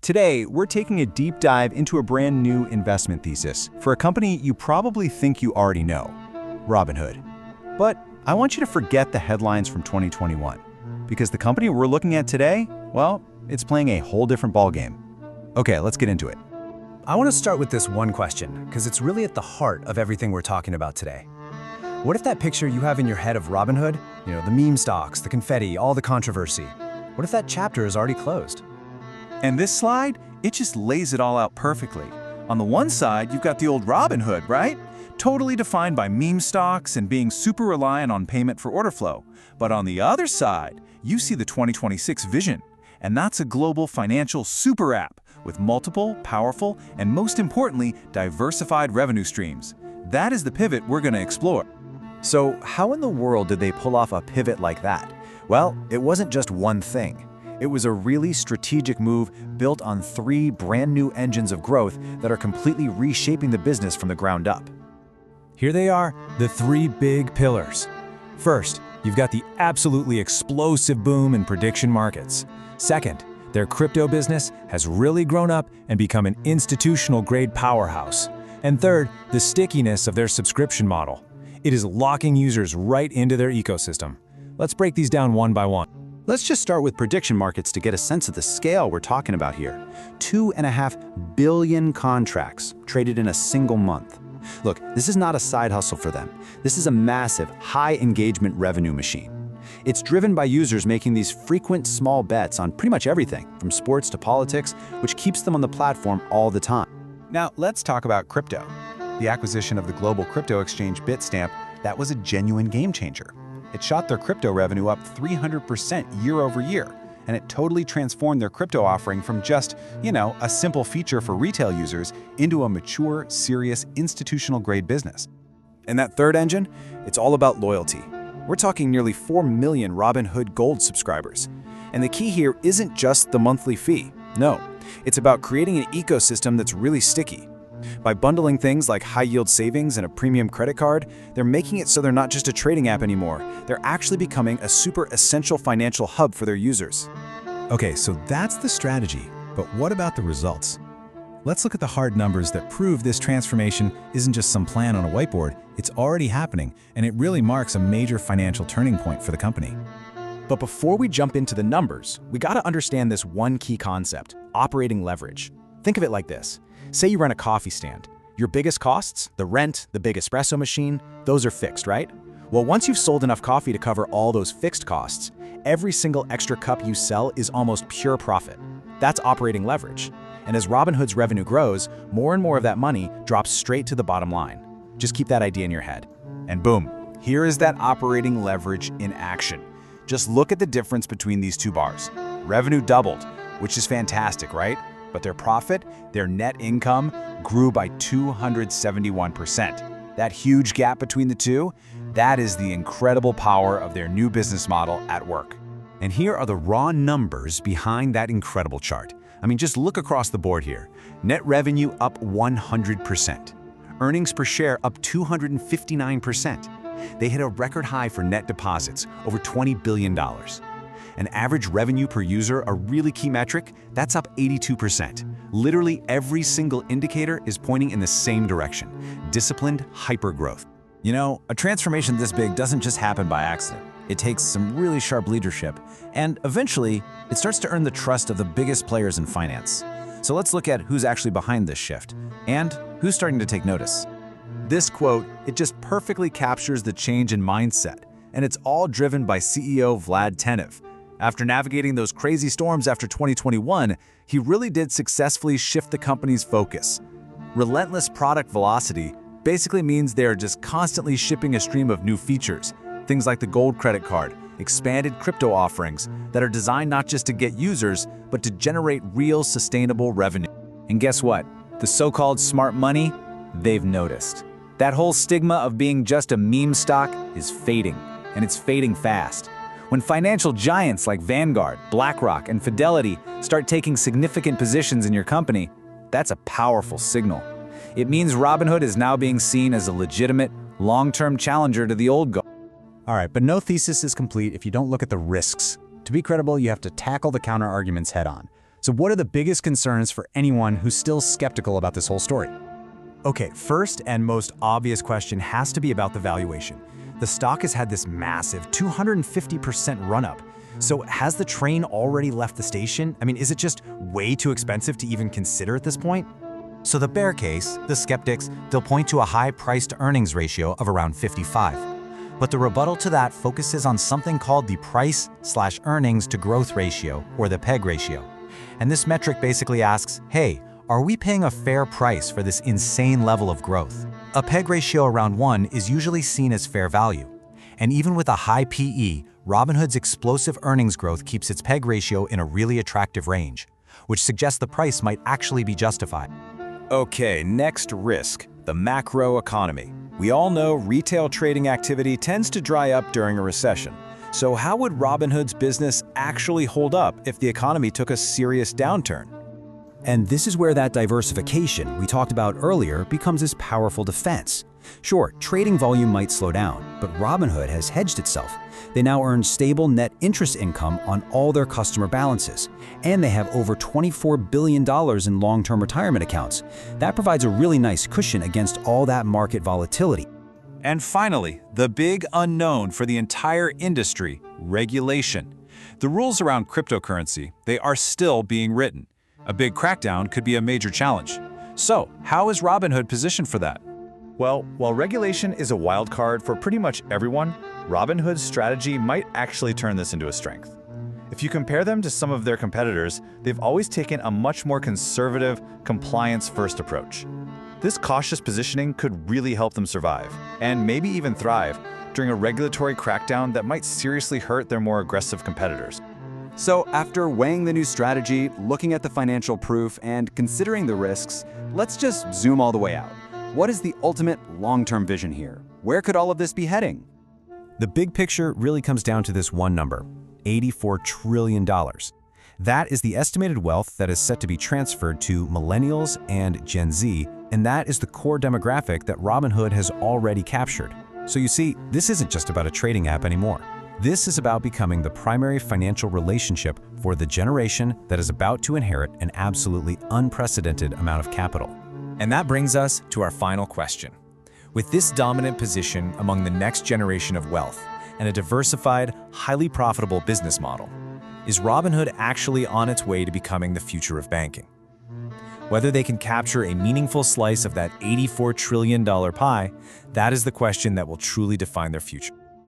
Today, we're taking a deep dive into a brand new investment thesis for a company you probably think you already know, Robinhood. But I want you to forget the headlines from 2021, because the company we're looking at today, well, it's playing a whole different ballgame. Okay, let's get into it. I want to start with this one question, because it's really at the heart of everything we're talking about today. What if that picture you have in your head of Robinhood, the meme stocks, the confetti, all the controversy, what if that chapter is already closed? And this slide, it just lays it all out perfectly. On the one side, you've got the old Robinhood, right? Totally defined by meme stocks and being super reliant on payment for order flow. But on the other side, you see the 2026 vision. And that's a global financial super app with multiple, powerful, and most importantly, diversified revenue streams. That is the pivot we're going to explore. So how in the world did they pull off a pivot like that? Well, it wasn't just one thing. It was a really strategic move built on three brand new engines of growth that are completely reshaping the business from the ground up. Here they are, the three big pillars. First, you've got the absolutely explosive boom in prediction markets. Second, their crypto business has really grown up and become an institutional-grade powerhouse. And third, the stickiness of their subscription model. It is locking users right into their ecosystem. Let's break these down one by one. Let's just start with prediction markets to get a sense of the scale we're talking about here. 2.5 billion contracts traded in a single month. Look, this is not a side hustle for them. This is a massive, high-engagement revenue machine. It's driven by users making these frequent small bets on pretty much everything, from sports to politics, which keeps them on the platform all the time. Now, let's talk about crypto. The acquisition of the global crypto exchange Bitstamp, that was a genuine game changer. It shot their crypto revenue up 300% year over year, and it totally transformed their crypto offering from just, a simple feature for retail users into a mature, serious, institutional-grade business. And that third engine, it's all about loyalty. We're talking nearly 4 million Robinhood Gold subscribers. And the key here isn't just the monthly fee. No, it's about creating an ecosystem that's really sticky. By bundling things like high-yield savings and a premium credit card, they're making it so they're not just a trading app anymore. They're actually becoming a super essential financial hub for their users. Okay, so that's the strategy, but what about the results? Let's look at the hard numbers that prove this transformation isn't just some plan on a whiteboard, it's already happening, and it really marks a major financial turning point for the company. But before we jump into the numbers, we gotta understand this one key concept, operating leverage. Think of it like this. Say you run a coffee stand. Your biggest costs, the rent, the big espresso machine, those are fixed, right? Well, once you've sold enough coffee to cover all those fixed costs, every single extra cup you sell is almost pure profit. That's operating leverage. And as Robinhood's revenue grows, more and more of that money drops straight to the bottom line. Just keep that idea in your head. And boom, here is that operating leverage in action. Just look at the difference between these two bars. Revenue doubled, which is fantastic, right? But their profit, their net income, grew by 271%. That huge gap between the two, that is the incredible power of their new business model at work. And here are the raw numbers behind that incredible chart. Just look across the board here. Net revenue up 100%. Earnings per share up 259%. They hit a record high for net deposits, over $20 billion. An average revenue per user, a really key metric, that's up 82%. Literally every single indicator is pointing in the same direction. Disciplined hypergrowth. A transformation this big doesn't just happen by accident. It takes some really sharp leadership, and eventually, it starts to earn the trust of the biggest players in finance. So let's look at who's actually behind this shift, and who's starting to take notice. This quote, it just perfectly captures the change in mindset, and it's all driven by CEO Vlad Tenev. After navigating those crazy storms after 2021, he really did successfully shift the company's focus. Relentless product velocity basically means they're just constantly shipping a stream of new features, things like the Gold credit card, expanded crypto offerings that are designed not just to get users, but to generate real sustainable revenue. And guess what? The so-called smart money, they've noticed. That whole stigma of being just a meme stock is fading, and it's fading fast. When financial giants like Vanguard, BlackRock, and Fidelity start taking significant positions in your company, that's a powerful signal. It means Robinhood is now being seen as a legitimate, long-term challenger to the old guard. All right, but no thesis is complete if you don't look at the risks. To be credible, you have to tackle the counter-arguments head-on. So what are the biggest concerns for anyone who's still skeptical about this whole story? Okay, first and most obvious question has to be about the valuation. The stock has had this massive 250% run-up. So has the train already left the station? I mean, is it just way too expensive to even consider at this point? So the bear case, the skeptics, they'll point to a high price-to-earnings ratio of around 55. But the rebuttal to that focuses on something called the price/earnings-to-growth ratio, or the PEG ratio. And this metric basically asks, hey, are we paying a fair price for this insane level of growth? A PEG ratio around 1 is usually seen as fair value. And even with a high PE, Robinhood's explosive earnings growth keeps its PEG ratio in a really attractive range, which suggests the price might actually be justified. Okay, next risk, the macro economy. We all know retail trading activity tends to dry up during a recession. So how would Robinhood's business actually hold up if the economy took a serious downturn? And this is where that diversification we talked about earlier becomes this powerful defense. Sure, trading volume might slow down, but Robinhood has hedged itself. They now earn stable net interest income on all their customer balances, and they have over $24 billion in long-term retirement accounts. That provides a really nice cushion against all that market volatility. And finally, the big unknown for the entire industry, regulation. The rules around cryptocurrency, they are still being written. A big crackdown could be a major challenge. So, how is Robinhood positioned for that? Well, while regulation is a wild card for pretty much everyone, Robinhood's strategy might actually turn this into a strength. If you compare them to some of their competitors, they've always taken a much more conservative, compliance-first approach. This cautious positioning could really help them survive, and maybe even thrive, during a regulatory crackdown that might seriously hurt their more aggressive competitors. So after weighing the new strategy, looking at the financial proof, and considering the risks, let's just zoom all the way out. What is the ultimate long-term vision here? Where could all of this be heading? The big picture really comes down to this one number, $84 trillion. That is the estimated wealth that is set to be transferred to millennials and Gen Z, and that is the core demographic that Robinhood has already captured. So you see, this isn't just about a trading app anymore. This is about becoming the primary financial relationship for the generation that is about to inherit an absolutely unprecedented amount of capital. And that brings us to our final question. With this dominant position among the next generation of wealth and a diversified, highly profitable business model, is Robinhood actually on its way to becoming the future of banking? Whether they can capture a meaningful slice of that $84 trillion pie, that is the question that will truly define their future.